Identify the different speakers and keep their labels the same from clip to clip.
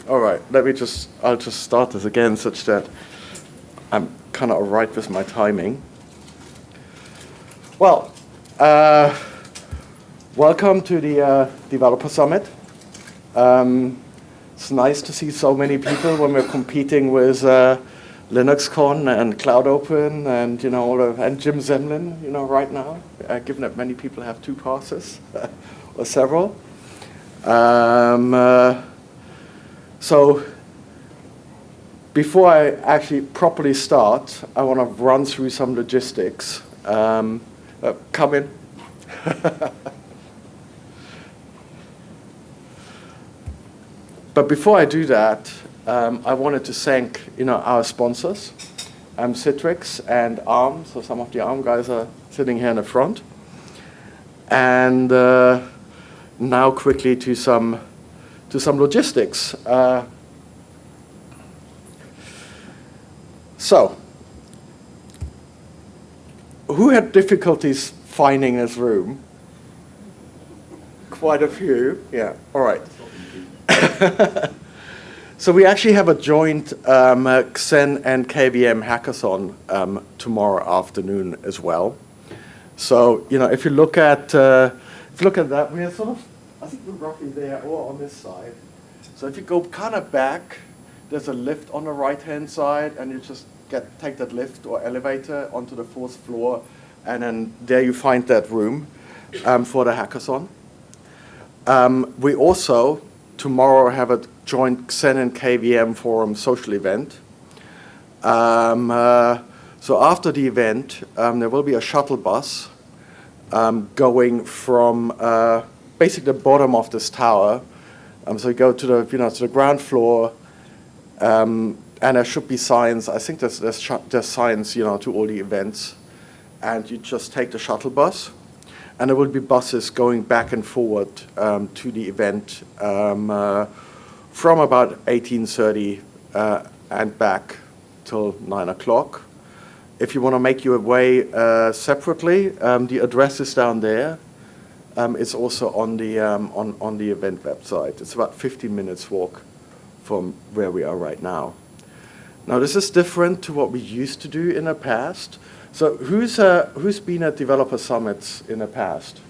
Speaker 1: All right, I'll just start this again such that I'm kind of all right with my timing. Well, welcome to the Developer Summit. It's nice to see so many people when we're competing with LinuxCon and Cloud Open and and Jim Zemlin, right now, given that many people have 2 passes or several. So before I actually properly start, I want to run through some logistics. Come in. But before I do that, I wanted to thank our sponsors, Citrix and ARM. So some of the ARM guys are sitting here in the front. And now quickly to some logistics. So, who had difficulties finding this room? Quite a few. Yeah. All right. So we actually have a joint Xen and KVM hackathon tomorrow afternoon as well. So if you look at that, we are sort of, I think we're roughly there or on this side. So if you go kind of back, there's a lift on the right-hand side, and you just take that lift or elevator onto the 4th floor, and then there you find that room for the hackathon. We also tomorrow have a joint Xen and KVM forum social event. So after the event, there will be a shuttle bus going from basically the bottom of this tower. So you go to the to the ground floor, and there should be signs. I think there's signs to all the events, and you just take the shuttle bus. And there will be buses going back and forward to the event from about 18:30 and back till 9 o'clock. If you want to make your way separately, the address is down there. It's also on the event website. It's about 15 minutes walk from where we are right now. Now this is different to what we used to do in the past. So who's been at developer summits in the past?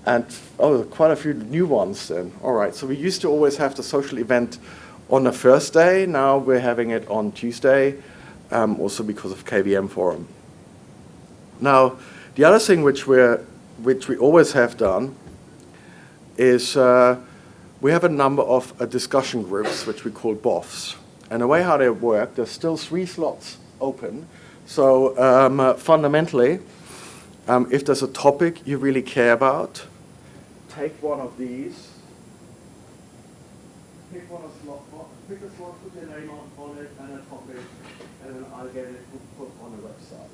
Speaker 1: And quite a few new ones then. All right. So we used to always have the social event on the first day. Now we're having it on Tuesday, also because of KVM forum. Now the other thing which we always have done is we have a number of discussion groups which we call BOFs. And the way how they work, there's still 3 slots open. So fundamentally, if there's a topic you really care about, take one of these, pick a slot, put your name on it and a topic, and then I'll get it put on the website.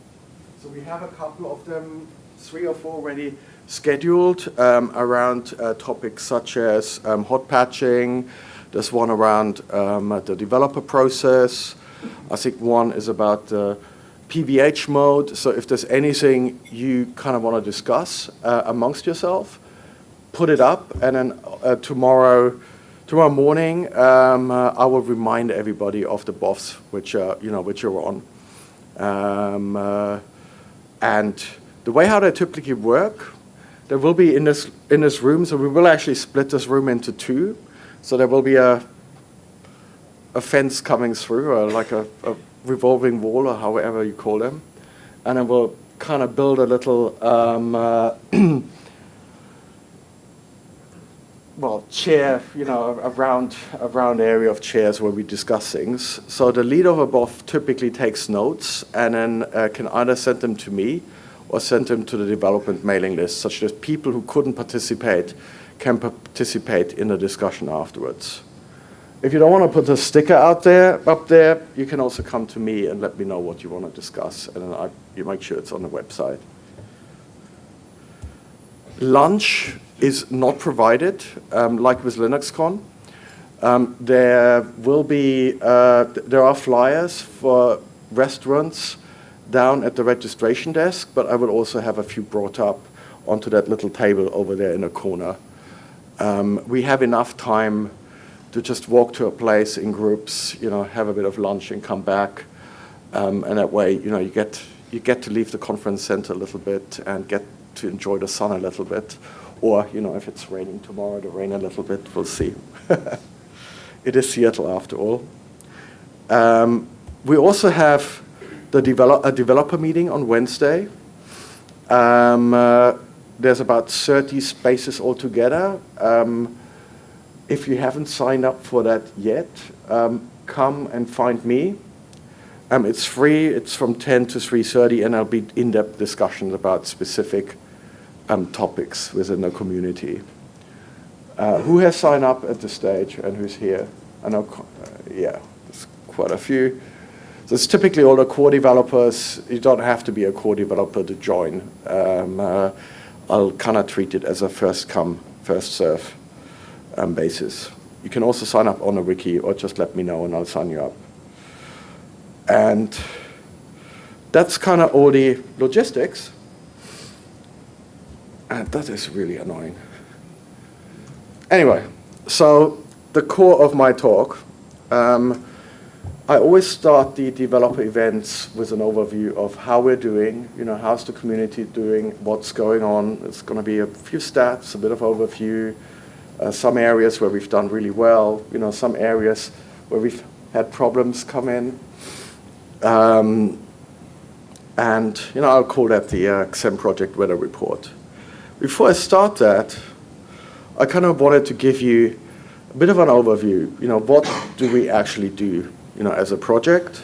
Speaker 1: So we have a couple of them, 3 or 4 already scheduled around topics such as hot patching. There's one around the developer process. I think one is about PVH mode. So if there's anything you kind of want to discuss amongst yourself, put it up, and then tomorrow morning I will remind everybody of the BOFs which you're on. And the way how they typically work, there will be in this room. So we will actually split this room into 2. So there will be a fence coming through, or like a revolving wall, or however you call them, and then we'll kind of build a little chair, a round area of chairs where we discuss things. So the lead of a BOF typically takes notes and then can either send them to me or send them to the development mailing list, such that people who couldn't participate can participate in the discussion afterwards. If you don't want to put a sticker up there, you can also come to me and let me know what you want to discuss, and then you make sure it's on the website. Lunch is not provided, like with LinuxCon. There are flyers for restaurants down at the registration desk, but I will also have a few brought up onto that little table over there in the corner. We have enough time to just walk to a place in groups, have a bit of lunch and come back. And that way, you get to leave the conference center a little bit and get to enjoy the sun a little bit. Or, if it's raining tomorrow, to rain a little bit, we'll see. It is Seattle after all. We also have a developer meeting on Wednesday. There's about 30 spaces altogether. If you haven't signed up for that yet, come and find me. It's free. It's from 10 to 3:30, and there'll be in-depth discussions about specific topics within the community. Who has signed up at this stage and who's here? I know, there's quite a few. So it's typically all the core developers. You don't have to be a core developer to join. I'll kind of treat it as a first come, first serve basis. You can also sign up on a wiki or just let me know and I'll sign you up. And that's kind of all the logistics. And that is really annoying. Anyway, so the core of my talk, I always start the developer events with an overview of how we're doing, how's the community doing, what's going on. It's going to be a few stats, a bit of overview, some areas where we've done really well, some areas where we've had problems come in. And, I'll call that the Xen project weather report. Before I start that, I kind of wanted to give you a bit of an overview. What do we actually do, as a project?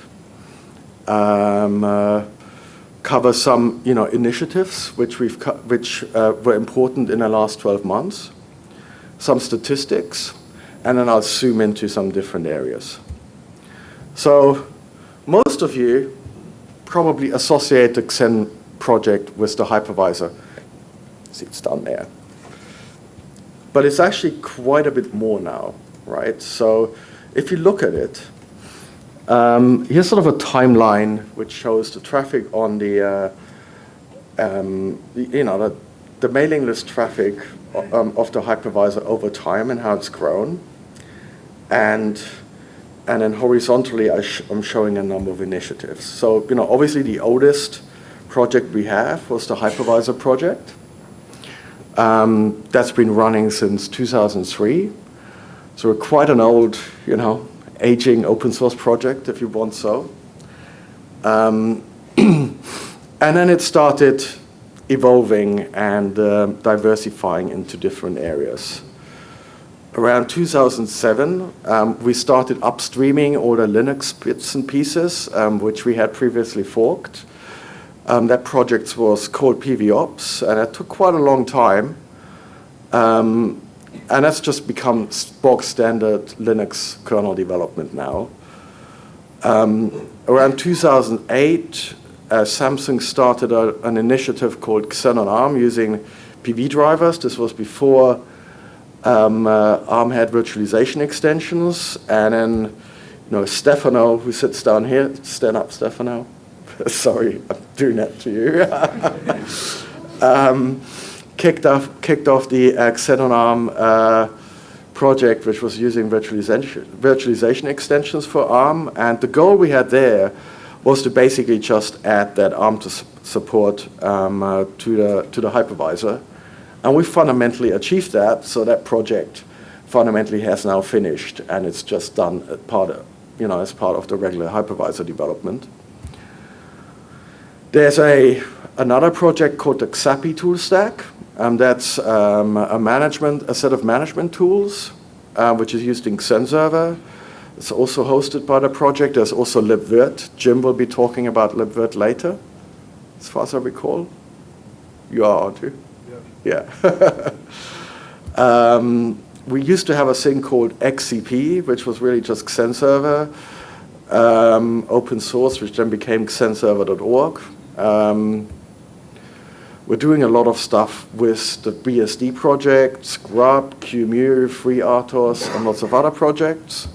Speaker 1: Cover some, initiatives which were important in the last 12 months. Some statistics, and then I'll zoom into some different areas. So, most of you probably associate the Xen project with the hypervisor. See, it's down there. But it's actually quite a bit more now, right? So if you look at it, here's sort of a timeline which shows the traffic on the mailing list traffic of the hypervisor over time and how it's grown. And then horizontally, I'm showing a number of initiatives. So, obviously the oldest project we have was the hypervisor project. That's been running since 2003. So we're quite an old, aging open source project, if you want so. And then it started evolving and diversifying into different areas. Around 2007, we started upstreaming all the Linux bits and pieces, which we had previously forked. That project was called PVOps, and it took quite a long time. And that's just become bog standard Linux kernel development now. Around 2008, Samsung started an initiative called Xen on ARM using PV drivers. This was before ARM had virtualization extensions. And then, Stefano, who sits down here, stand up, Stefano. Sorry, I'm doing that to you. Kicked off the Xen on ARM project, which was using virtualization extensions for ARM. And the goal we had there was to basically just add that ARM support to the hypervisor. And we fundamentally achieved that, so that project fundamentally has now finished, and it's just done as part of the regular hypervisor development. There's another project called the XAPI tool stack. That's a set of management tools, which is used in Xen server. It's also hosted by the project. There's also libvirt. Jim will be talking about libvirt later, as far as I recall. You are, aren't you? Yeah. We used to have a thing called XCP, which was really just Xen server, open source, which then became xenserver.org. We're doing a lot of stuff with the BSD projects, GRUB, QEMU, FreeRTOS, and lots of other projects.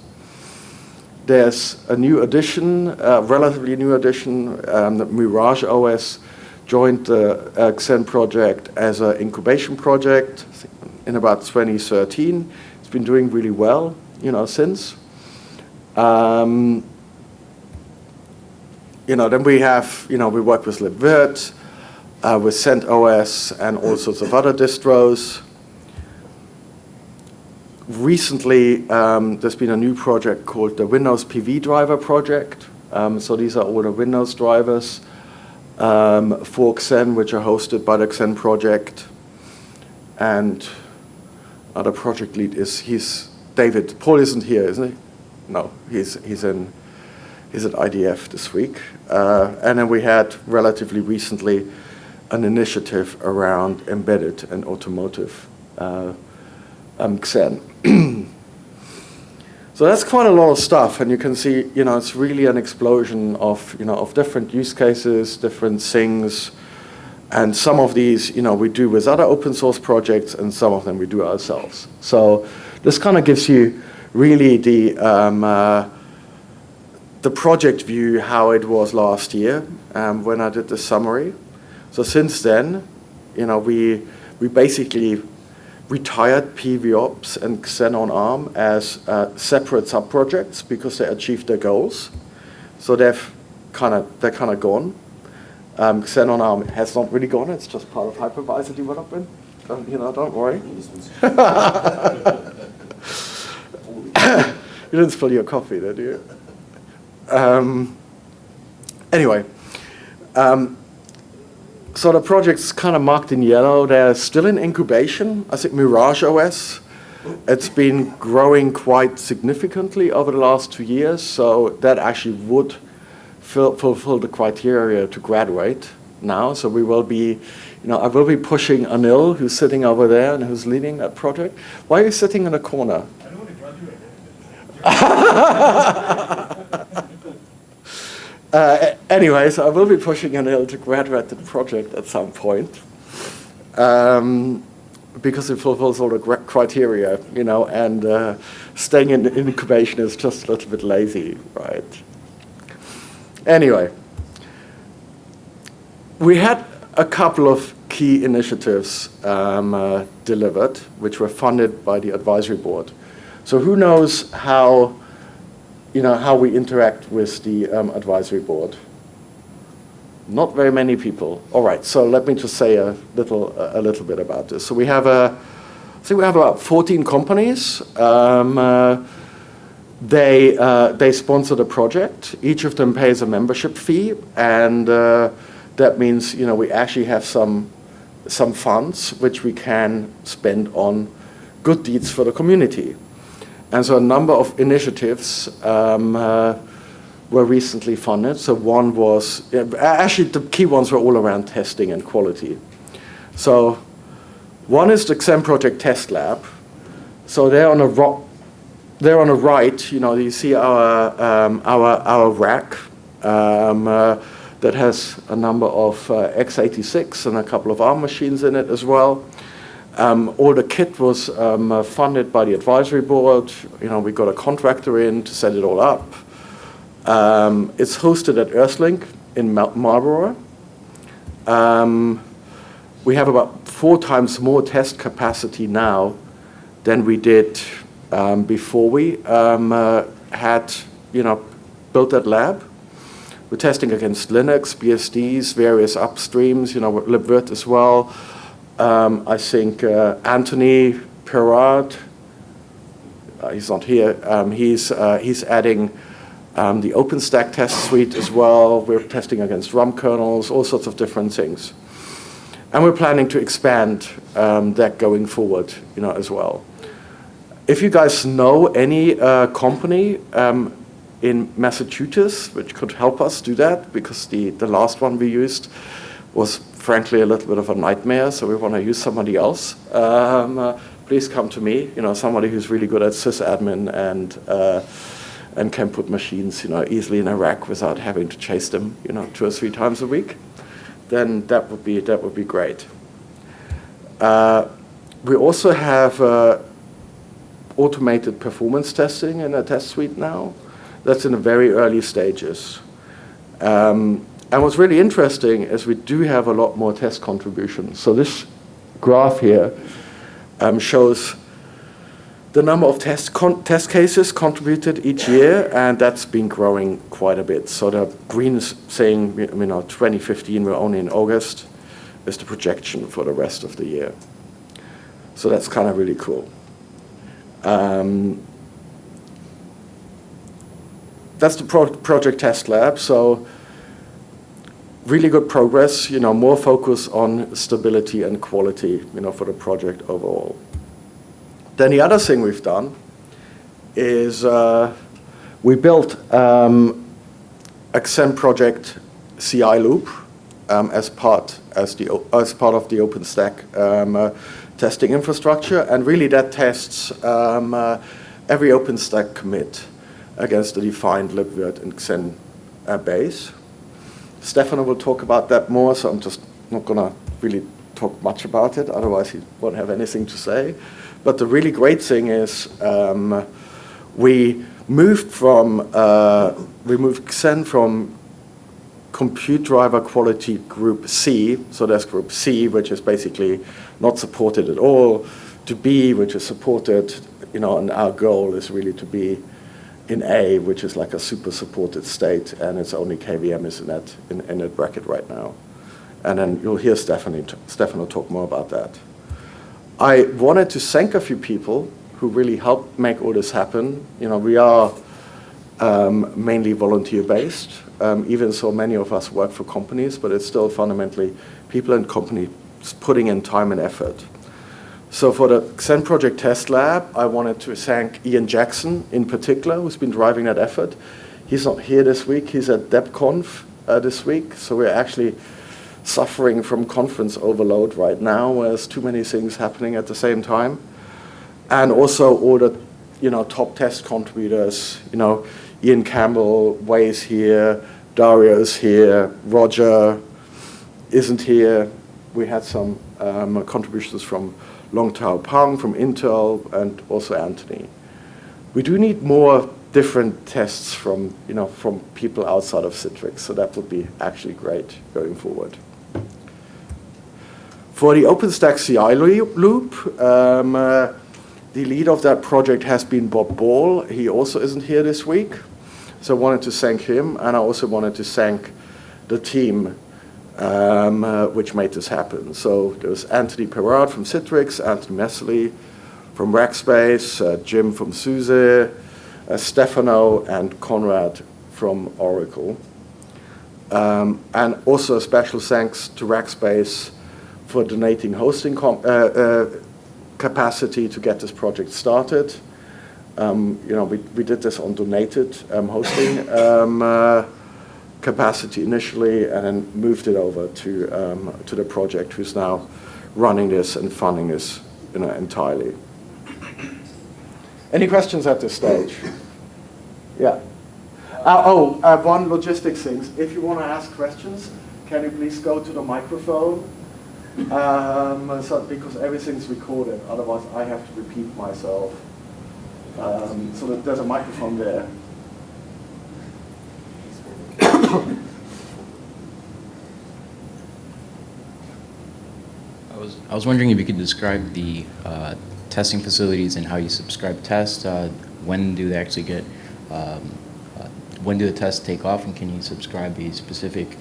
Speaker 1: There's a new addition, relatively new addition, that Mirage OS joined the Xen project as an incubation project in about 2013. It's been doing really well. since. Then we have, we work with libvirt, with CentOS, and all sorts of other distros. Recently, there's been a new project called the Windows PV driver project. So these are all the Windows drivers for Xen, which are hosted by the Xen project. And the project lead he's David. Paul isn't here, isn't he? No, he's at IDF this week. And then we had relatively recently an initiative around embedded and automotive Xen. So that's quite a lot of stuff, and you can see, it's really an explosion of, of different use cases, different things, and some of these, we do with other open source projects, and some of them we do ourselves. So this kind of gives you really the project view, how it was last year when I did the summary. So since then, we basically retired PVOps and Xen on ARM as separate sub-projects because they achieved their goals. So they're kind of gone. Xen on ARM has not really gone. It's just part of hypervisor development. Don't worry. You didn't spill your coffee, did you? Anyway. So the project's kind of marked in yellow. They're still in incubation. I think Mirage OS, it's been growing quite significantly over the last 2 years. So that actually would fulfill the criteria to graduate now. So we will be, I will be pushing Anil, who's sitting over there and who's leading that project. Why are you sitting in a corner?
Speaker 2: I don't want to graduate.
Speaker 1: Anyway, so I will be pushing Anil to graduate the project at some point because it fulfills all the criteria, and staying in incubation is just a little bit lazy, right? Anyway, we had a couple of key initiatives delivered, which were funded by the advisory board. So who knows how we interact with the advisory board? Not very many people. All right, so let me just say a little bit about this. So we have about 14 companies. They sponsor the project. Each of them pays a membership fee, and that means we actually have some funds which we can spend on good deeds for the community. And so a number of initiatives were recently funded. So one was, actually the key ones were all around testing and quality. So one is the Xen Project Test Lab. So they're on the right, you see our rack that has a number of x86 and a couple of ARM machines in it as well. All the kit was funded by the advisory board. We got a contractor in to set it all up. It's hosted at Earthlink in Marlborough. We have about 4 times more test capacity now than we did before we had built that lab. We're testing against Linux, BSDs, various upstreams, libvirt as well. I think Anthony Perard, he's not here, he's adding the OpenStack test suite as well. We're testing against ROM kernels, all sorts of different things. And we're planning to expand that going forward, as well. If you guys know any company in Massachusetts which could help us do that, because the last one we used was frankly a little bit of a nightmare, so we want to use somebody else. Please come to me, somebody who's really good at sysadmin and can put machines, easily in a rack without having to chase them, 2 or 3 times a week. Then that would be great. We also have automated performance testing in a test suite now. That's in the very early stages. And what's really interesting is we do have a lot more test contributions. So this graph here shows the number of test cases contributed each year, and that's been growing quite a bit. So the green is saying, 2015, we're only in August, is the projection for the rest of the year. So that's kind of really cool. That's the project test lab. So really good progress, more focus on stability and quality, for the project overall. Then the other thing we've done is we built a Xen project CI loop as part of the OpenStack testing infrastructure, and really that tests every OpenStack commit against the defined libvirt and Xen base. Stefano will talk about that more, so I'm just not going to really talk much about it, otherwise he won't have anything to say. But the really great thing is we moved Xen from compute driver quality group C, so there's group C, which is basically not supported at all, to B, which is supported, and our goal is really to be in A, which is like a super supported state, and it's only KVM is in that bracket right now. And then you'll hear Stefano talk more about that. I wanted to thank a few people who really helped make all this happen. We are mainly volunteer-based, even so many of us work for companies, but it's still fundamentally people and companies putting in time and effort. So for the Xen Project Test Lab, I wanted to thank Ian Jackson in particular, who's been driving that effort. He's not here this week, he's at DebConf this week, so we're actually suffering from conference overload right now, where there's too many things happening at the same time. And also all the top test contributors, Ian Campbell, Way's here, Dario's here, Roger isn't here. We had some contributions from Long Tao Pang from Intel, and also Anthony. We do need more different tests from people outside of Citrix, so that would be actually great going forward. For the OpenStack CI loop, the lead of that project has been Bob Ball. He also isn't here this week, so I wanted to thank him, and I also wanted to thank the team which made this happen. So there's Anthony Perard from Citrix, Anthony Messley from Rackspace, Jim from SUSE, Stefano and Conrad from Oracle. And also a special thanks to Rackspace for donating hosting capacity to get this project started. We did this on donated hosting capacity initially, and then moved it over to the project, who's now running this and funding this entirely. Any questions at this stage? Yeah. One logistics thing. If you want to ask questions, can you please go to the microphone? Because everything's recorded, otherwise I have to repeat myself. So that there's a microphone there.
Speaker 2: I was wondering if you could describe the testing facilities and how you subscribe tests. When do they actually get? When do the tests take off, and can you subscribe a specific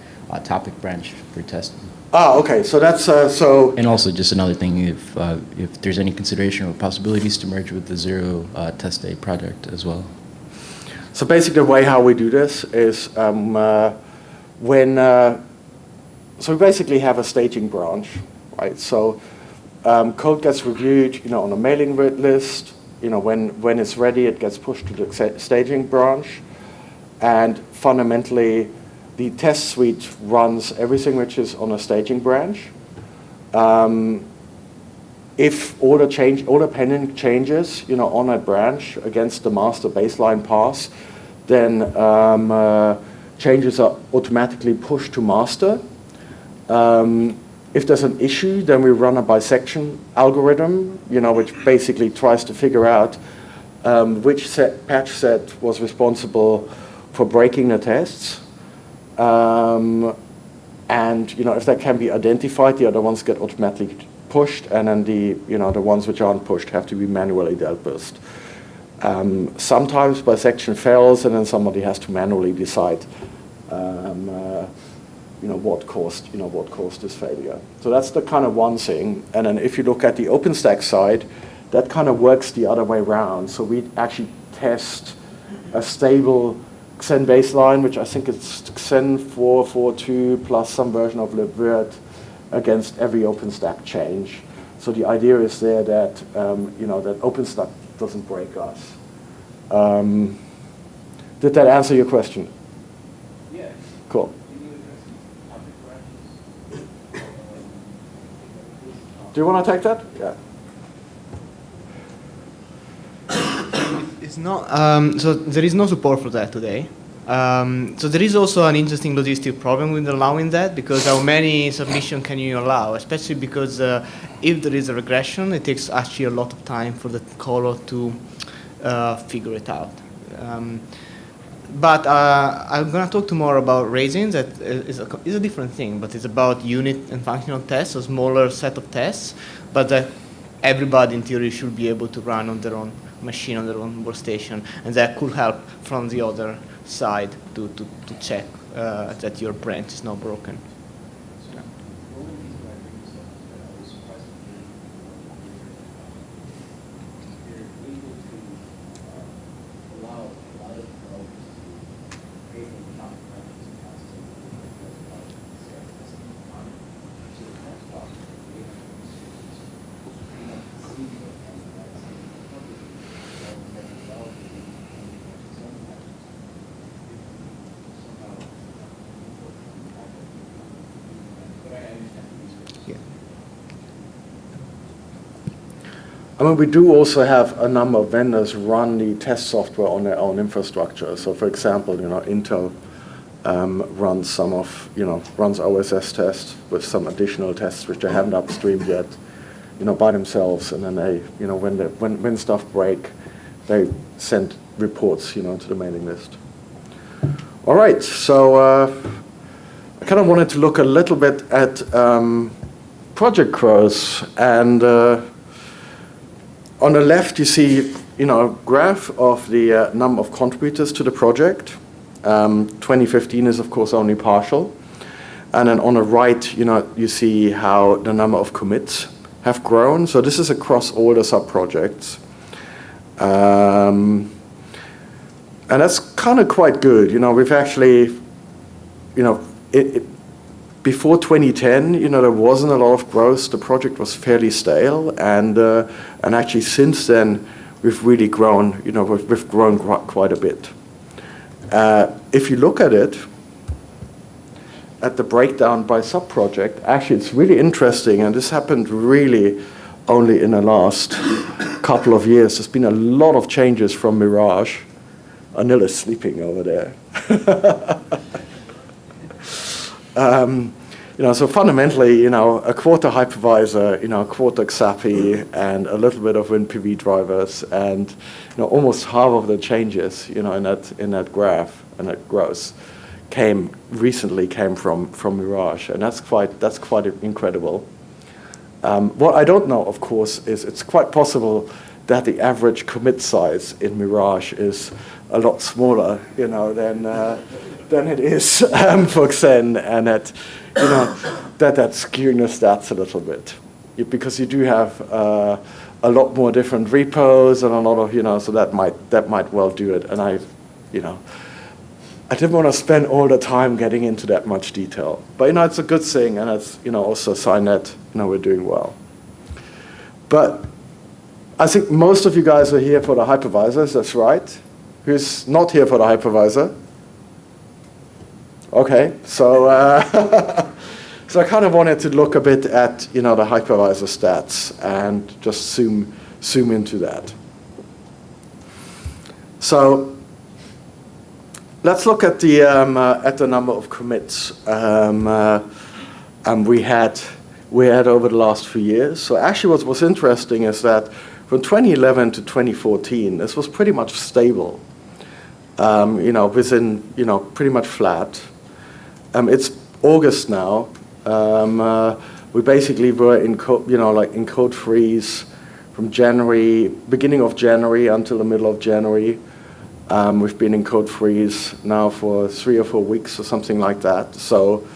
Speaker 2: topic branch for testing?
Speaker 1: Okay. So that's so.
Speaker 2: And also, just another thing, if there's any consideration or possibilities to merge with the Zero Test Day project as well.
Speaker 1: So basically, the way how we do this is so we basically have a staging branch, right? So code gets reviewed, on a mailing list. When it's ready, it gets pushed to the staging branch, and fundamentally, the test suite runs everything which is on a staging branch. If all the pending changes, on that branch against the master baseline pass, then changes are automatically pushed to master. If there's an issue, then we run a bisection algorithm, which basically tries to figure out which patch set was responsible for breaking the tests. And if that can be identified, the other ones get automatically pushed, and then the ones which aren't pushed have to be manually dealt with. Sometimes bisection fails, and then somebody has to manually decide, what caused this failure. So that's the kind of one thing. And then if you look at the OpenStack side, that kind of works the other way around. So we actually test a stable Xen baseline, which I think is Xen 4.4.2 plus some version of libvirt against every OpenStack change. So the idea is there that that OpenStack doesn't break us. Did that answer your question?
Speaker 3: Yeah.
Speaker 1: Cool. Do you want to take that? Yeah.
Speaker 3: It's not, so there is no support for that today. So there is also an interesting logistic problem with allowing that, because how many submissions can you allow, especially because if there is a regression, it takes actually a lot of time for the caller to figure it out. But I'm going to talk tomorrow about raisins. That is a different thing, but it's about unit and functional tests, a smaller set of tests, but that everybody in theory should be able to run on their own machine, on their own workstation, and that could help from the other side to check that your branch is not broken.
Speaker 1: I mean, we do also have a number of vendors run the test software on their own infrastructure. So, for example, Intel runs some of, runs OSS tests with some additional tests which they haven't upstreamed yet, by themselves. And then they, when stuff break, they send reports, to the mailing list. All right, so I kind of wanted to look a little bit at project growth, and on the left, you see, a graph of the number of contributors to the project. 2015 is, of course, only partial. And then on the right, you see how the number of commits have grown. So this is across all the sub-projects. And that's kind of quite good. We've actually, before 2010, there wasn't a lot of growth. The project was fairly stale, and actually since then, we've really grown. We've grown quite a bit. If you look at it, at the breakdown by sub-project, actually it's really interesting, and this happened really only in the last couple of years. There's been a lot of changes from Mirage. Anil is sleeping over there. So fundamentally, a quarter hypervisor, a quarter XAPI, and a little bit of WinPV drivers, and almost half of the changes, in that graph and that growth recently came from Mirage, and that's quite incredible. What I don't know, of course, is it's quite possible that the average commit size in Mirage is a lot smaller, than it is for Xen, and that that's skewing the stats a little bit, because you do have a lot more different repos and a lot of so that might well do it. And I didn't want to spend all the time getting into that much detail, but it's a good thing, and it's also a sign that we're doing well. But I think most of you guys are here for the hypervisors. That's right. Who's not here for the hypervisor? Okay, so so I kind of wanted to look a bit at the hypervisor stats and just zoom into that. So let's look at the number of commits we had over the last few years. So actually, what was interesting is that from 2011 to 2014, this was pretty much stable. Within pretty much flat. It's August now. We're We basically were in in code freeze from beginning of January until the middle of January. We've been in code freeze now for 3 or 4 weeks or something like that. So,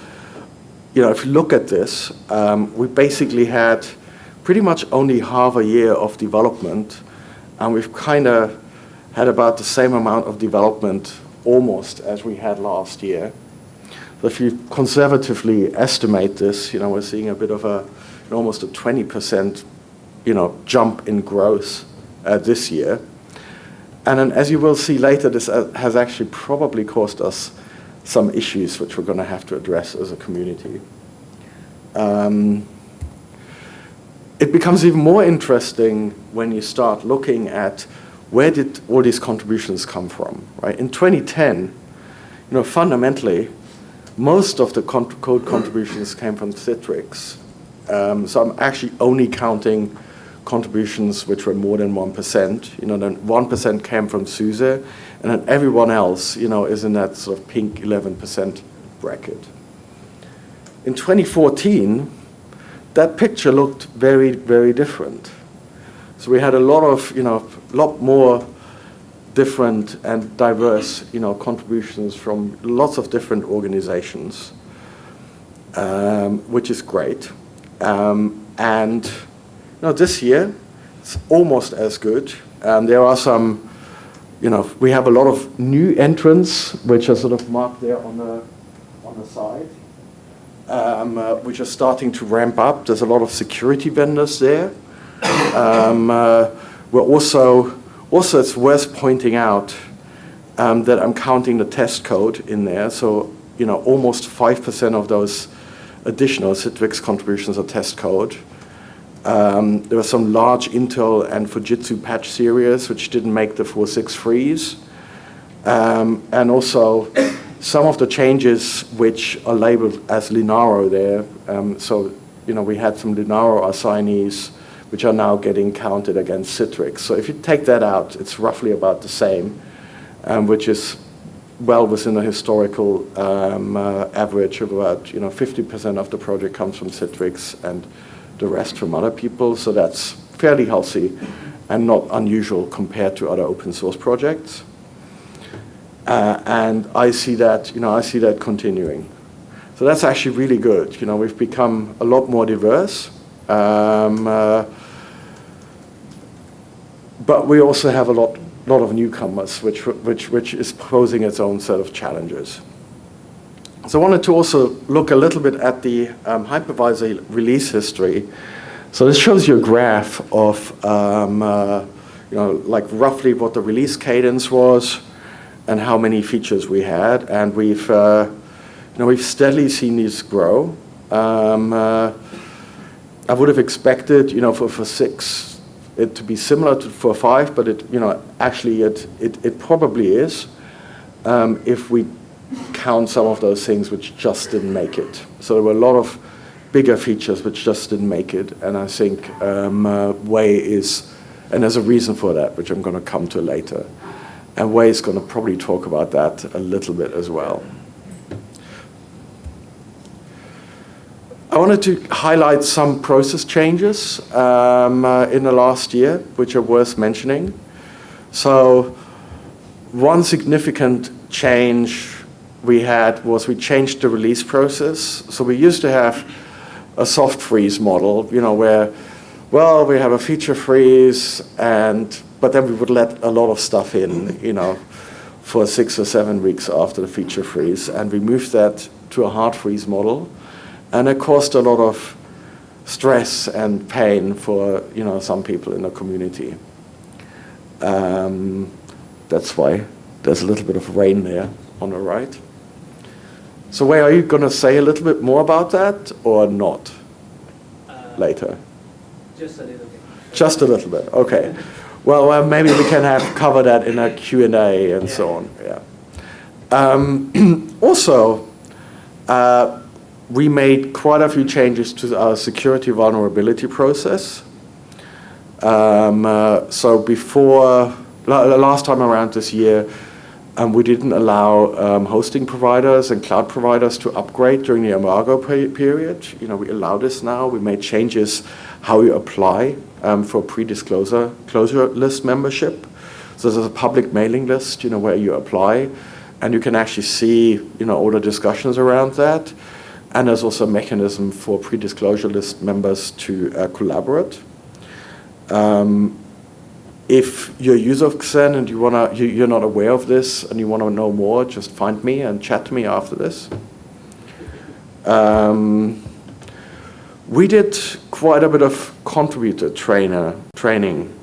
Speaker 1: if you look at this, we basically had pretty much only half a year of development, and we've kind of had about the same amount of development almost as we had last year. So if you conservatively estimate this, we're seeing a bit of almost a 20%, jump in growth this year. And then, as you will see later, this has actually probably caused us some issues which we're going to have to address as a community. It becomes even more interesting when you start looking at where did all these contributions come from, right? In 2010, fundamentally, most of the code contributions came from Citrix. So I'm actually only counting contributions which were more than 1%. Then 1% came from SUSE, and then everyone else, is in that sort of pink 11% bracket. In 2014, that picture looked very, very different. So we had a lot more different and diverse, contributions from lots of different organizations, which is great. And this year, it's almost as good. There are some, we have a lot of new entrants, which are sort of marked there on the side, which are starting to ramp up. There's a lot of security vendors there. We're also it's worth pointing out that I'm counting the test code in there. So, almost 5% of those additional Citrix contributions are test code. There were some large Intel and Fujitsu patch series which didn't make the 4.6 freeze. And also some of the changes which are labeled as Linaro there. So, we had some Linaro assignees which are now getting counted against Citrix. So if you take that out, it's roughly about the same, which is well within the historical average of about 50% of the project comes from Citrix and the rest from other people. So that's fairly healthy and not unusual compared to other open source projects. And I see that continuing. So that's actually really good. We've become a lot more diverse. But we also have a lot of newcomers, which is posing its own set of challenges. So I wanted to also look a little bit at the hypervisor release history. So this shows you a graph of, like roughly what the release cadence was and how many features we had, and we've steadily seen these grow. I would have expected, for 6. It to be similar to for 5, but actually it probably is if we count some of those things which just didn't make it. So there were a lot of bigger features which just didn't make it, and I think Wei is, and there's a reason for that, which I'm going to come to later. And Wei is going to probably talk about that a little bit as well. I wanted to highlight some process changes in the last year, which are worth mentioning. So one significant change we had was we changed the release process. So we used to have a soft freeze model, where, well, we have a feature freeze, but then we would let a lot of stuff in, for 6 or 7 weeks after the feature freeze. And we moved that to a hard freeze model. And it caused a lot of stress and pain for some people in the community. That's why there's a little bit of rain there on the right. So Wei, are you going to say a little bit more about that or not later?
Speaker 4: Just a little bit.
Speaker 1: Just a little bit, okay. Well, maybe we can cover that in a Q&A and so on. Yeah. Also, we made quite a few changes to our security vulnerability process. So before, last time around this year, We didn't allow hosting providers and cloud providers to upgrade during the embargo period. We allow this now. We made changes how you apply for pre-disclosure list membership. So there's a public mailing list, where you apply, and you can actually see, all the discussions around that. And there's also a mechanism for pre-disclosure list members to collaborate. If you're a user of Xen and you're not aware of this and you want to know more, just find me and chat to me after this. We did quite a bit of contributor training.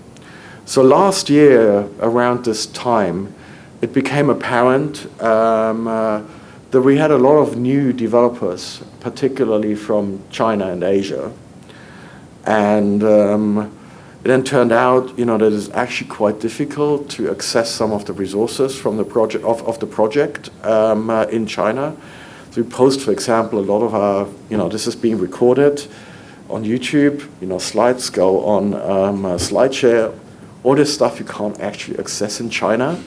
Speaker 1: So last year, around this time, it became apparent that we had a lot of new developers, particularly from China and Asia. And it then turned out, that it's actually quite difficult to access some of the resources from the project of the project in China. So we post, for example, a lot of our, this is being recorded on YouTube. Slides go on SlideShare. All this stuff you can't actually access in China.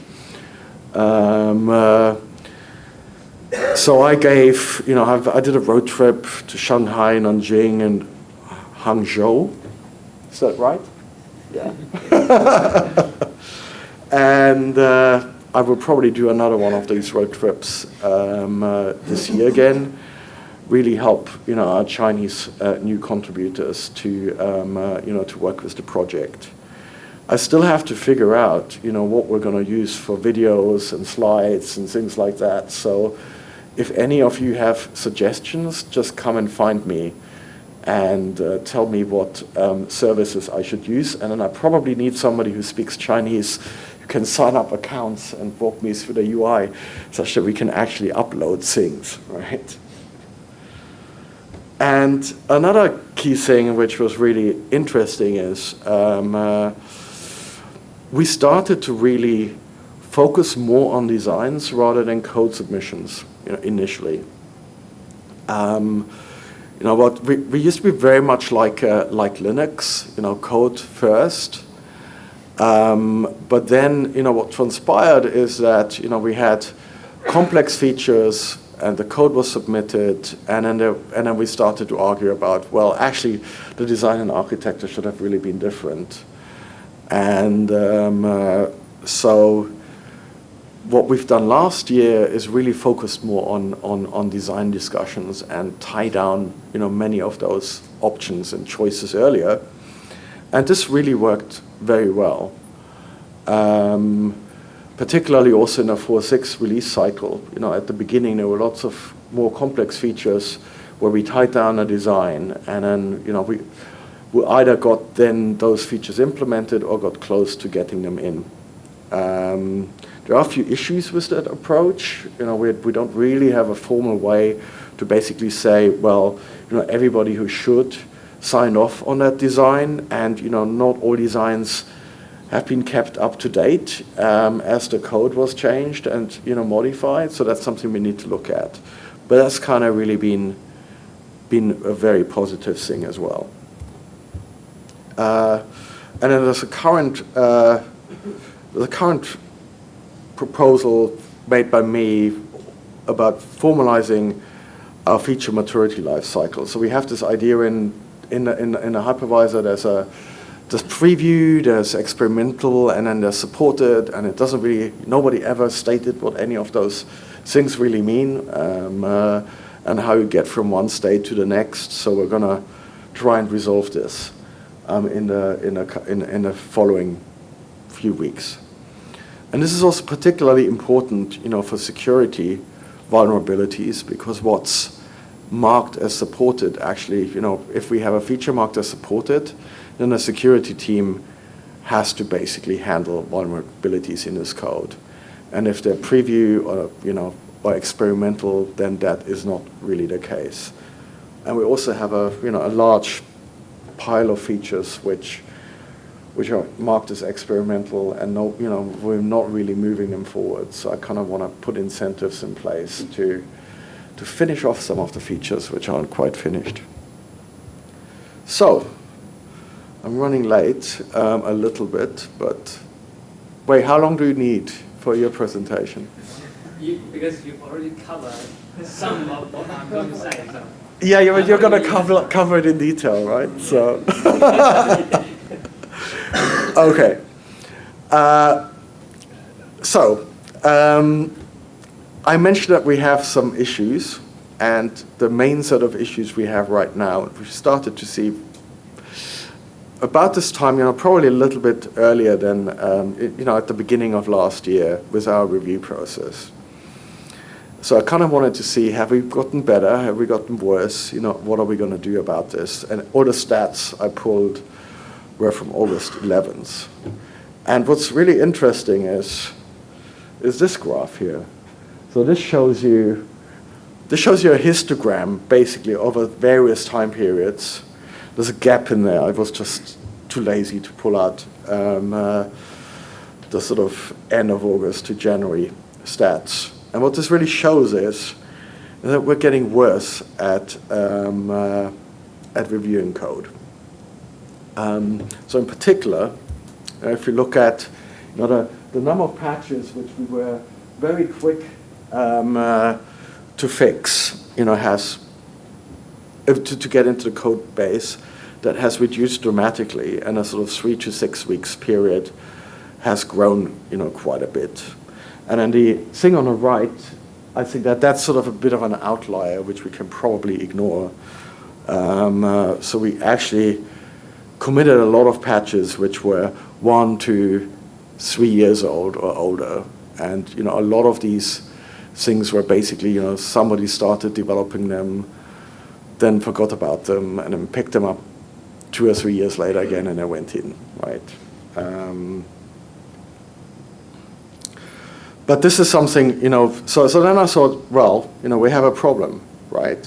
Speaker 1: So I gave, I did a road trip to Shanghai, Nanjing, and Hangzhou. Is that right? Yeah. And I will probably do another one of these road trips this year again. Really help, our Chinese new contributors to, to work with the project. I still have to figure out, what we're going to use for videos and slides and things like that. So if any of you have suggestions, just come and find me and tell me what services I should use. And then I probably need somebody who speaks Chinese, who can sign up accounts and walk me through the UI such that we can actually upload things, right? And another key thing which was really interesting is we started to really focus more on designs rather than code submissions, initially. What we used to be very much like Linux, code first. But then, what transpired is that, we had complex features and the code was submitted, and then we started to argue about, well, actually, the design and architecture should have really been different. And so what we've done last year is really focused more on design discussions and tie down, many of those options and choices earlier. And this really worked very well. Particularly also in a 4.6 release cycle. At the beginning there were lots of more complex features where we tied down a design, and then we either got then those features implemented or got close to getting them in. There are a few issues with that approach. We don't really have a formal way to basically say, well, everybody who should sign off on that design, and not all designs have been kept up to date as the code was changed and modified. So that's something we need to look at. But that's kind of really been a very positive thing as well. And then there's a current proposal made by me about formalizing our feature maturity life cycle. So we have this idea in a hypervisor. There's preview, there's experimental, and then there's supported, and it doesn't really, nobody ever stated what any of those things really mean, and how you get from one state to the next. So we're gonna try and resolve this in the following few weeks. And this is also particularly important, for security vulnerabilities, because what's marked as supported actually, if we have a feature marked as supported, then the security team has to basically handle vulnerabilities in this code. And if they're preview or experimental, then that is not really the case. And we also have a large pile of features which are marked as experimental, and we're not really moving them forward. So I kind of want to put incentives in place to finish off some of the features which aren't quite finished. So I'm running late a little bit, but wait, how long do you need for your presentation.
Speaker 4: Because you've already covered some of what I'm going to say. So.
Speaker 1: Yeah, you're going to cover it in detail, right? So, okay. I mentioned that we have some issues, and the main set of issues we have right now, we started to see about this time, probably a little bit earlier than, at the beginning of last year with our review process. So I kind of wanted to see, have we gotten better? Have we gotten worse? What are we going to do about this? And all the stats I pulled were from August 11th. And what's really interesting is this graph here. So this shows you a histogram, basically, over various time periods. There's a gap in there. I was just too lazy to pull out the sort of end of August to January stats. And what this really shows is that we're getting worse at reviewing code. So in particular, if you look at the number of patches which we were very quick to fix, has to get into the code base, that has reduced dramatically, and a sort of 3 to 6 weeks period has grown, quite a bit. And then the thing on the right, I think that's sort of a bit of an outlier, which we can probably ignore. So we actually committed a lot of patches which were 1 to 3 years old or older. And a lot of these things were basically, somebody started developing them, then forgot about them, and then picked them up 2 or 3 years later again, and they went in, right? But this is something, so then I thought, well, we have a problem, right?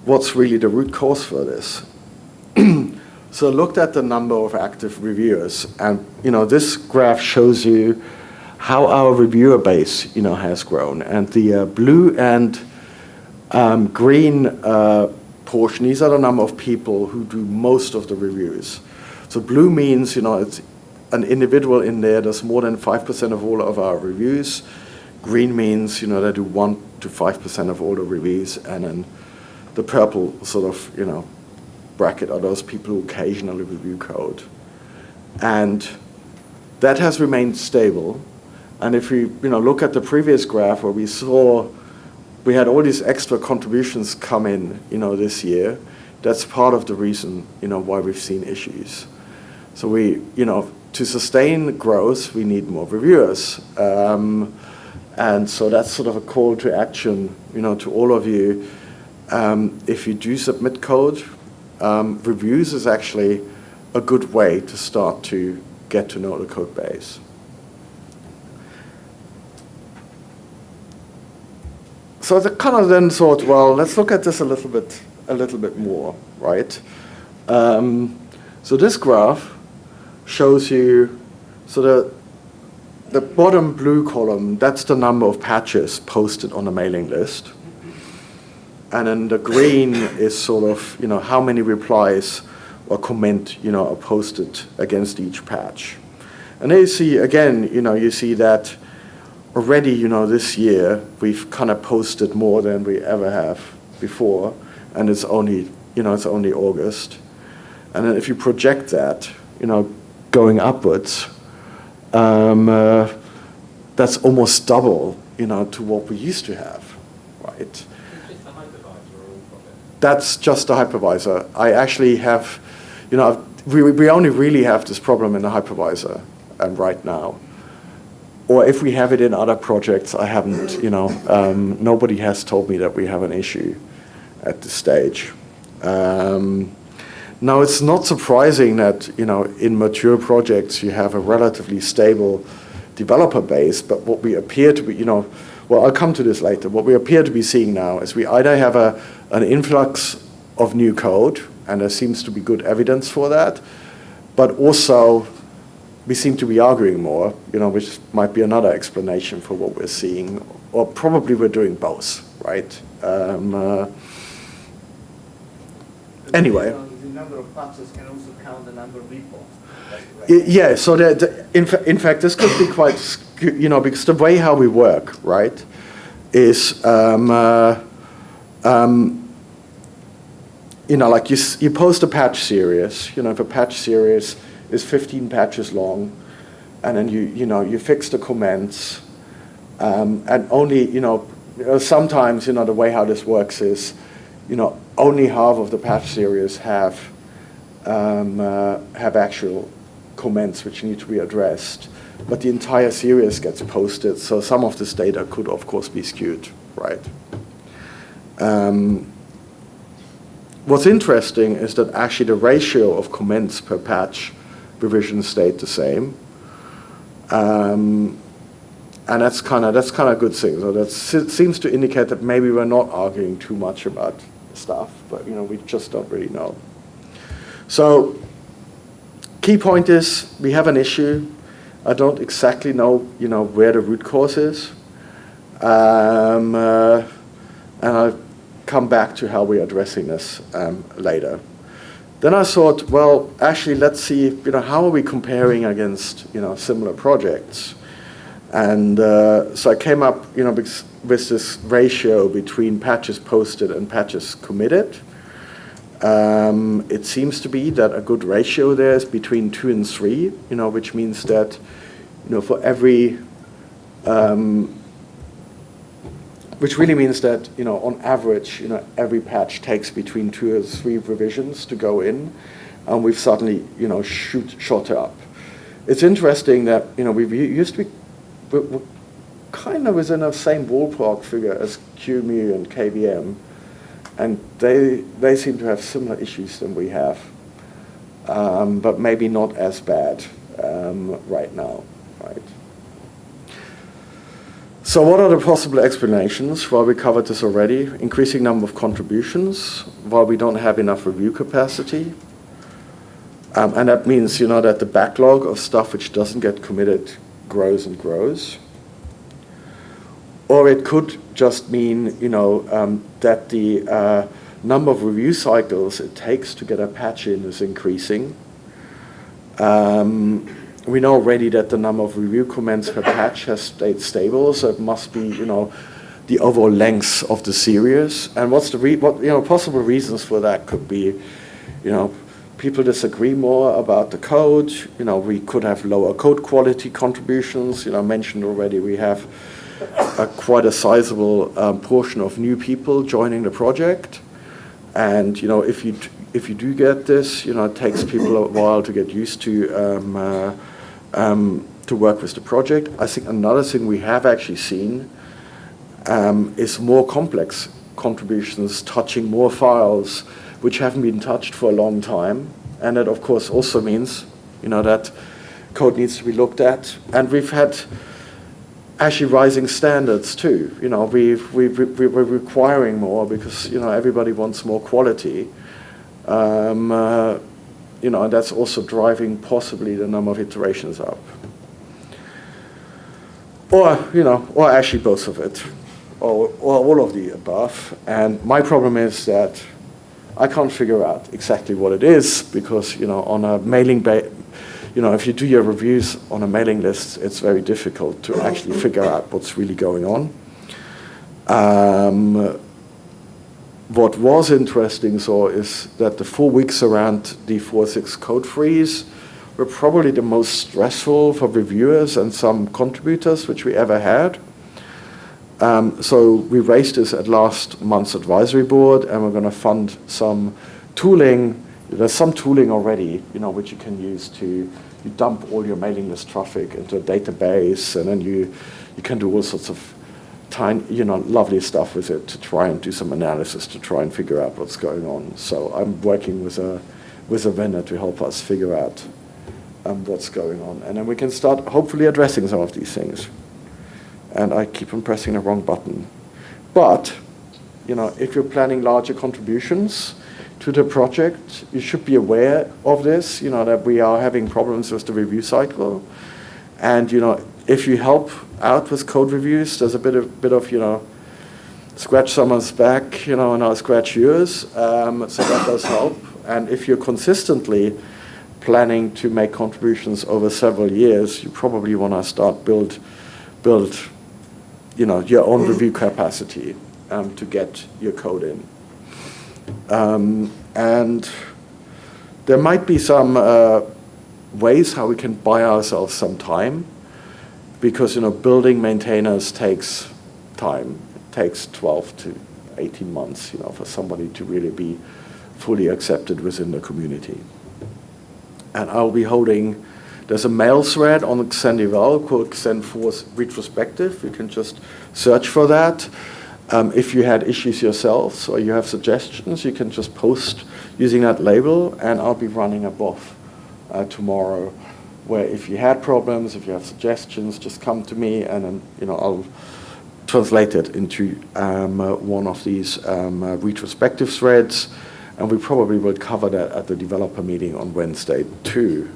Speaker 1: What's really the root cause for this? So I looked at the number of active reviewers, and this graph shows you how our reviewer base, has grown. And the blue and green portion, these are the number of people who do most of the reviews. So blue means, it's an individual in there does more than 5% of all of our reviews. Green means, they do 1 to 5% of all the reviews, and then the purple sort of, bracket are those people who occasionally review code. And that has remained stable. And if we, look at the previous graph where we saw we had all these extra contributions come in, this year, that's part of the reason, why we've seen issues. So we, to sustain growth, we need more reviewers. And so that's sort of a call to action, to all of you. If you do submit code, reviews is actually a good way to start to get to know the code base. So I kind of then thought, well, let's look at this a little bit more, right? So this graph shows you, so the bottom blue column, that's the number of patches posted on the mailing list. And then the green is sort of, how many replies or comment, are posted against each patch. And there you see, again, you see that already, this year, we've kind of posted more than we ever have before, and it's only, it's only August. And then if you project that, going upwards, that's almost double, to what we used to have, right? That's just the hypervisor. I actually have, we only really have this problem in the hypervisor right now. Or if we have it in other projects, I haven't, nobody has told me that we have an issue at this stage. Now, it's not surprising that, in mature projects, you have a relatively stable developer base, but what we appear to be, well, I'll come to this later. What we appear to be seeing now is we either have an influx of new code, and there seems to be good evidence for that, but also we seem to be arguing more, which might be another explanation for what we're seeing, or probably we're doing both, right? Anyway.
Speaker 4: Is it
Speaker 3: number of patches can also count the number of repos.
Speaker 1: Yeah, so in fact, this could be quite, because the way how we work, right, is, like you post a patch series, if a patch series is 15 patches long, and then you fix the comments, and only, sometimes, the way how this works is, only half of the patch series have actual comments which need to be addressed, but the entire series gets posted, so some of this data could, of course, be skewed, right? What's interesting is that actually the ratio of comments per patch revision stayed the same, and that's kind of a good thing. So that seems to indicate that maybe we're not arguing too much about stuff, but we just don't really know. So key point is we have an issue. I don't exactly know where the root cause is, and I'll come back to how we're addressing this later. Then I thought, well, actually, let's see, how are we comparing against similar projects? And so I came up with this ratio between patches posted and patches committed. It seems to be that a good ratio there is between 2 and 3, which means that for every which really means that on average every patch takes between 2 or 3 revisions to go in, and we've suddenly shot up. It's interesting that we used to be we're kind of within the same ballpark figure as QEMU and KVM, and they seem to have similar issues than we have, but maybe not as bad right now, right? So what are the possible explanations? Well, we covered this already. Increasing number of contributions, while we don't have enough review capacity. And that means, that the backlog of stuff which doesn't get committed grows and grows. Or it could just mean, that the number of review cycles it takes to get a patch in is increasing. We know already that the number of review comments per patch has stayed stable, so it must be, the overall length of the series. And what's the possible reasons for that could be, people disagree more about the code. We could have lower code quality contributions. I mentioned already we have quite a sizable portion of new people joining the project, and if you do get this, it takes people a while to get used to work with the project. I think another thing we have actually seen is more complex contributions touching more files which haven't been touched for a long time, and that of course also means that code needs to be looked at, and we've had actually rising standards too. We're requiring more because everybody wants more quality. And that's also driving possibly the number of iterations up. Or actually both of it, or all of the above. And my problem is that I can't figure out exactly what it is because, on a mailing if you do your reviews on a mailing list, it's very difficult to actually figure out what's really going on. What was interesting is that the 4 weeks around the 4.6 code freeze were probably the most stressful for reviewers and some contributors which we ever had. So we raised this at last month's advisory board, and we're going to fund some tooling. There's some tooling already, which you can use to dump all your mailing list traffic into a database, and then you can do all sorts of lovely stuff with it to try and do some analysis to try and figure out what's going on. So I'm working with a vendor to help us figure out what's going on, and then we can start hopefully addressing some of these things. And I keep on pressing the wrong button. But if you're planning larger contributions to the project, you should be aware of this. That we are having problems with the review cycle, and if you help out with code reviews, there's a bit of scratch someone's back, and I'll scratch yours. So that does help. And if you're consistently planning to make contributions over several years, you probably want to start build your own review capacity to get your code in. And there might be some ways how we can buy ourselves some time, because building maintainers takes time. It takes 12 to 18 months, for somebody to really be fully accepted within the community. And I'll be holding, there's a mail thread on Xen Devel called Xen 4 Retrospective. You can just search for that. If you had issues yourselves or you have suggestions, you can just post using that label, and I'll be running a BOF tomorrow, where if you had problems, if you have suggestions, just come to me, and then I'll translate it into one of these retrospective threads, and we probably will cover that at the developer meeting on Wednesday too.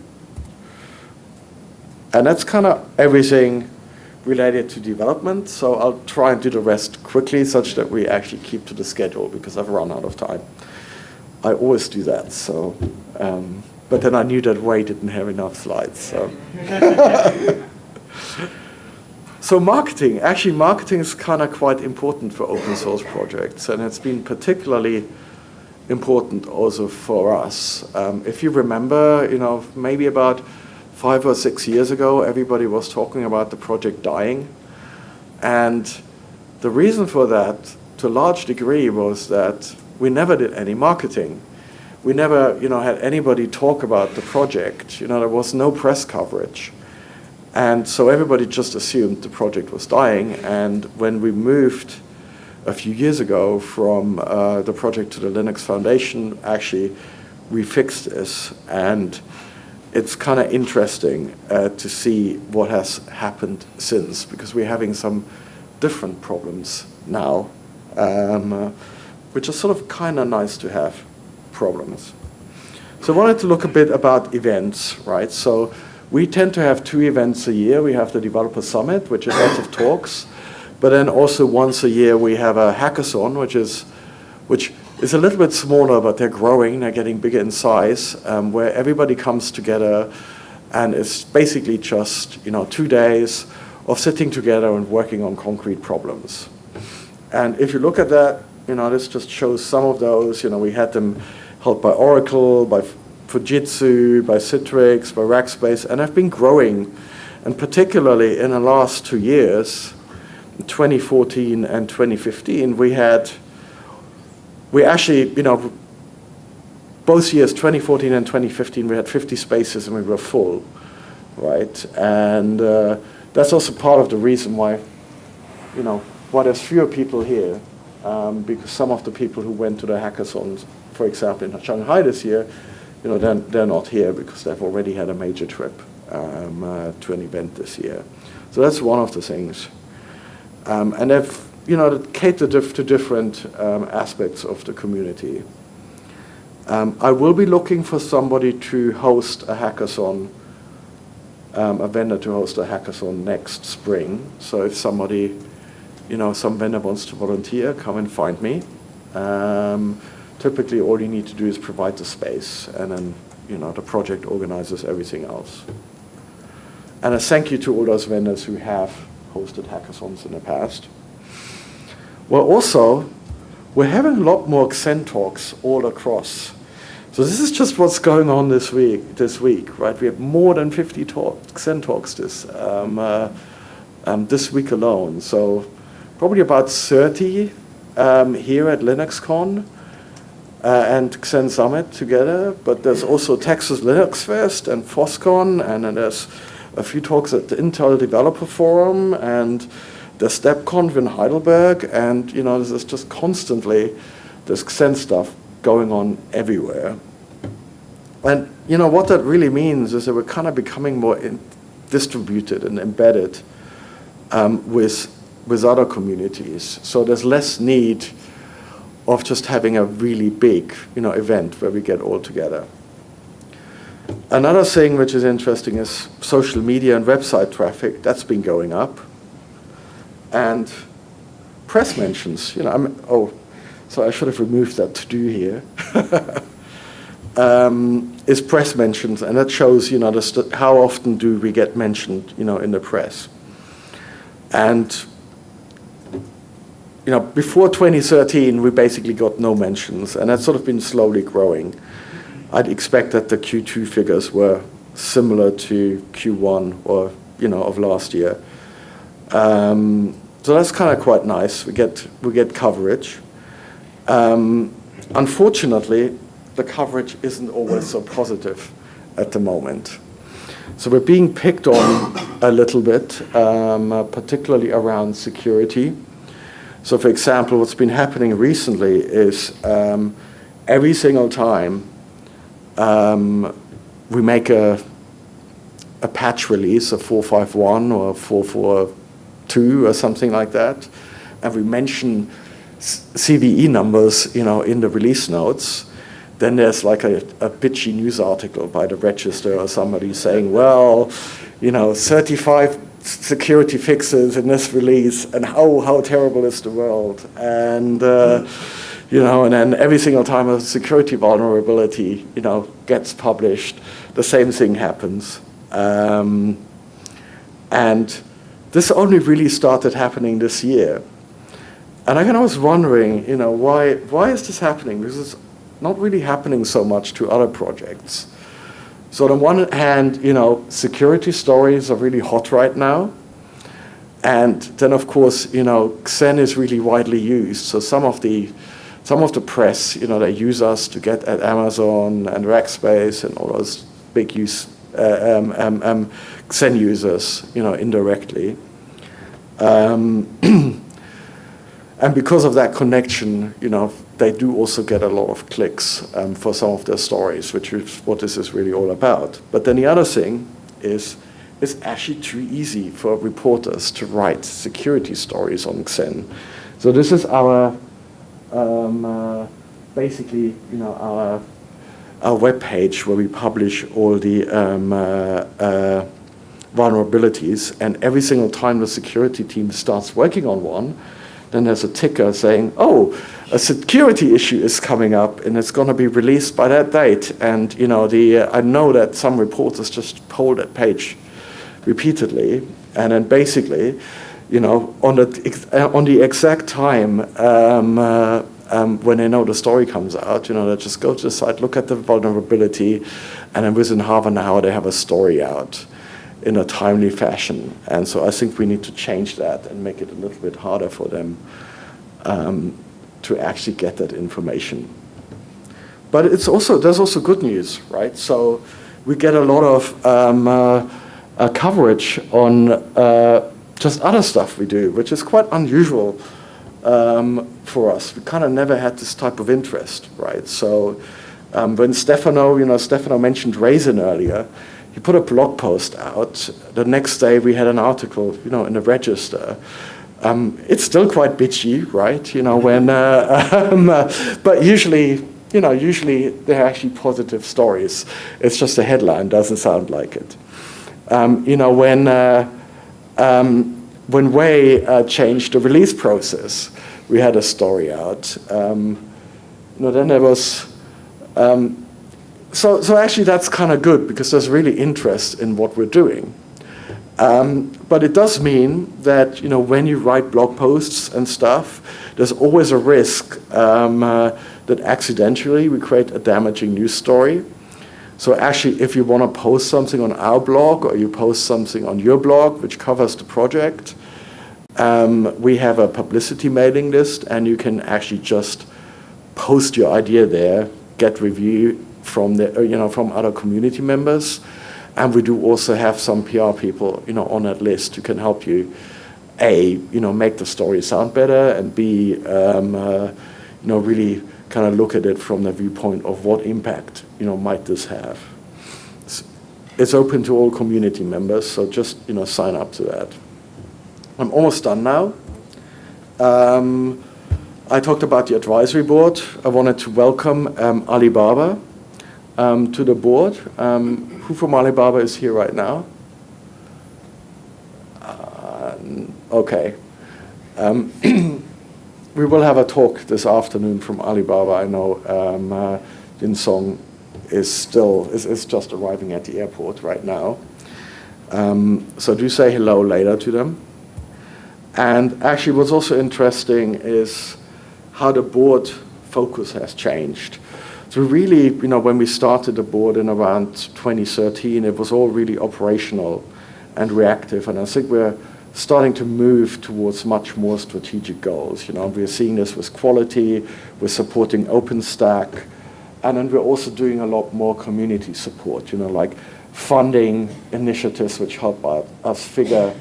Speaker 1: And that's kind of everything related to development, so I'll try and do the rest quickly such that we actually keep to the schedule, because I've run out of time. I always do that, so, but then I knew that Ray didn't have enough slides, so. So marketing is kind of quite important for open source projects, and it's been particularly important also for us. If you remember, maybe about 5 or 6 years ago, everybody was talking about the project dying. And the reason for that, to a large degree, was that we never did any marketing. We never, had anybody talk about the project. There was no press coverage. And so everybody just assumed the project was dying. And when we moved a few years ago from the project to the Linux Foundation, actually, we fixed this. And it's kind of interesting to see what has happened since, because we're having some different problems now, which are sort of kind of nice to have problems. So I wanted to look a bit about events, right? So we tend to have 2 events a year. We have the Developer Summit, which is lots of talks, but then also once a year we have a hackathon, which is a little bit smaller, but they're growing, they're getting bigger in size, where everybody comes together, and it's basically just 2 days of sitting together and working on concrete problems. And if you look at that, this just shows some of those. We had them held by Oracle, by Fujitsu, by Citrix, by Rackspace, and have been growing. And particularly in the last 2 years, 2014 and 2015, we actually, both years, 2014 and 2015, we had 50 spaces and we were full, right? And that's also part of the reason why, why there's fewer people here, because some of the people who went to the hackathons, for example, in Shanghai this year, they're not here because they've already had a major trip to an event this year. So that's one of the things. And they've catered to different aspects of the community. I will be looking for somebody to host a hackathon, a vendor to host a hackathon next spring. So if somebody, some vendor wants to volunteer, come and find me. Typically all you need to do is provide the space, and then the project organizes everything else. And a thank you to all those vendors who have hosted hackathons in the past. Well, also, we're having a lot more Xen talks all across. So this is just what's going on this week, right? We have more than 50 Xen talks this week alone. So probably about 30 here at LinuxCon and Xen Summit together. But there's also Texas Linux Fest and FOSCON, and then there's a few talks at the Intel Developer Forum, and the StepConf in Heidelberg, and there's just constantly this Xen stuff going on everywhere. And what that really means is that we're kind of becoming more distributed and embedded with other communities. So there's less need of just having a really big event where we get all together. Another thing which is interesting is social media and website traffic. That's been going up. And press mentions, so I should have removed that to-do here. is press mentions, and that shows, you know, how often do we get mentioned, you know, in the press. And, you know, before 2013, we basically got no mentions, and that's sort of been slowly growing. I'd expect that the Q2 figures were similar to Q1 or, you know, of last year. So that's kind of quite nice. We get coverage. Unfortunately, the coverage isn't always so positive at the moment. So we're being picked on a little bit, particularly around security. So for example, what's been happening recently is every single time we make a patch release, a 451 or 442 or something like that, and we mention CVE numbers, you know, in the release notes, then there's like a bitchy news article by the Register or somebody saying, well, you know, 35 security fixes in this release, and how terrible is the world? And, you know, and then every single time a security vulnerability, you know, gets published, the same thing happens. And this only really started happening this year. And I was wondering, you know, why is this happening? Because it's not really happening so much to other projects. So on one hand, you know, security stories are really hot right now. And then, of course, you know, Xen is really widely used. So some of the press, you know, they use us to get at Amazon and Rackspace and all those big Xen users, you know, indirectly. And because of that connection, you know, they do also get a lot of clicks for some of their stories, which is what this is really all about. But then the other thing is it's actually too easy for reporters to write security stories on Xen. So this is our, basically, you know, our web page where we publish all the vulnerabilities, and every single time the security team starts working on one, then there's a ticker saying, oh, a security issue is coming up and it's going to be released by that date. And, you know, I know that some reporters just poll that page repeatedly, and then basically, you know, on the exact time when they know the story comes out, you know, they just go to the site, look at the vulnerability, and then within half an hour they have a story out in a timely fashion. And so I think we need to change that and make it a little bit harder for them to actually get that information. But there's also good news, right? So we get a lot of coverage on just other stuff we do, which is quite unusual for us. We kind of never had this type of interest, right? So when Stefano mentioned Raisin earlier, he put a blog post out. The next day we had an article, you know, in the Register. It's still quite bitchy, right? You know, when, but usually they're actually positive stories. It's just the headline doesn't sound like it. You know, when Way changed the release process, we had a story out. You know, then there was. So actually that's kind of good because there's really interest in what we're doing. But it does mean that, you know, when you write blog posts and stuff, there's always a risk that accidentally we create a damaging news story. So actually, if you want to post something on our blog or you post something on your blog, which covers the project, we have a publicity mailing list, and you can actually just post your idea there, get review from from other community members, and we do also have some PR people, you know, on that list who can help you, A, you know, make the story sound better, and B, you know, really kind of look at it from the viewpoint of what impact, you know, might this have. It's open to all community members, so just, you know, sign up to that. I'm almost done now. I talked about the advisory board. I wanted to welcome Alibaba to the board. Who from Alibaba is here right now? Okay. We will have a talk this afternoon from Alibaba. I know Jin Song is just arriving at the airport right now. So do say hello later to them. And actually what's also interesting is how the board focus has changed. So really, when we started the board in around 2013, it was all really operational and reactive. And I think we're starting to move towards much more strategic goals. We're seeing this with quality, we're supporting OpenStack, and then we're also doing a lot more community support, like funding initiatives which help us figure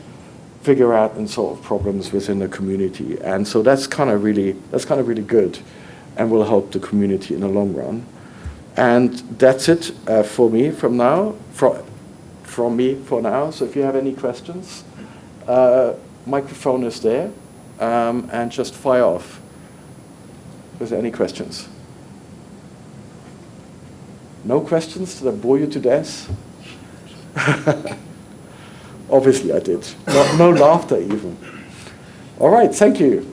Speaker 1: out and solve problems within the community. And so that's kind of really good and will help the community in the long run. And that's it for me from me for now. So if you have any questions, microphone is there, and just fire off. Is there any questions? No questions? Did I bore you to death? Obviously I did. No laughter even. All right, thank you.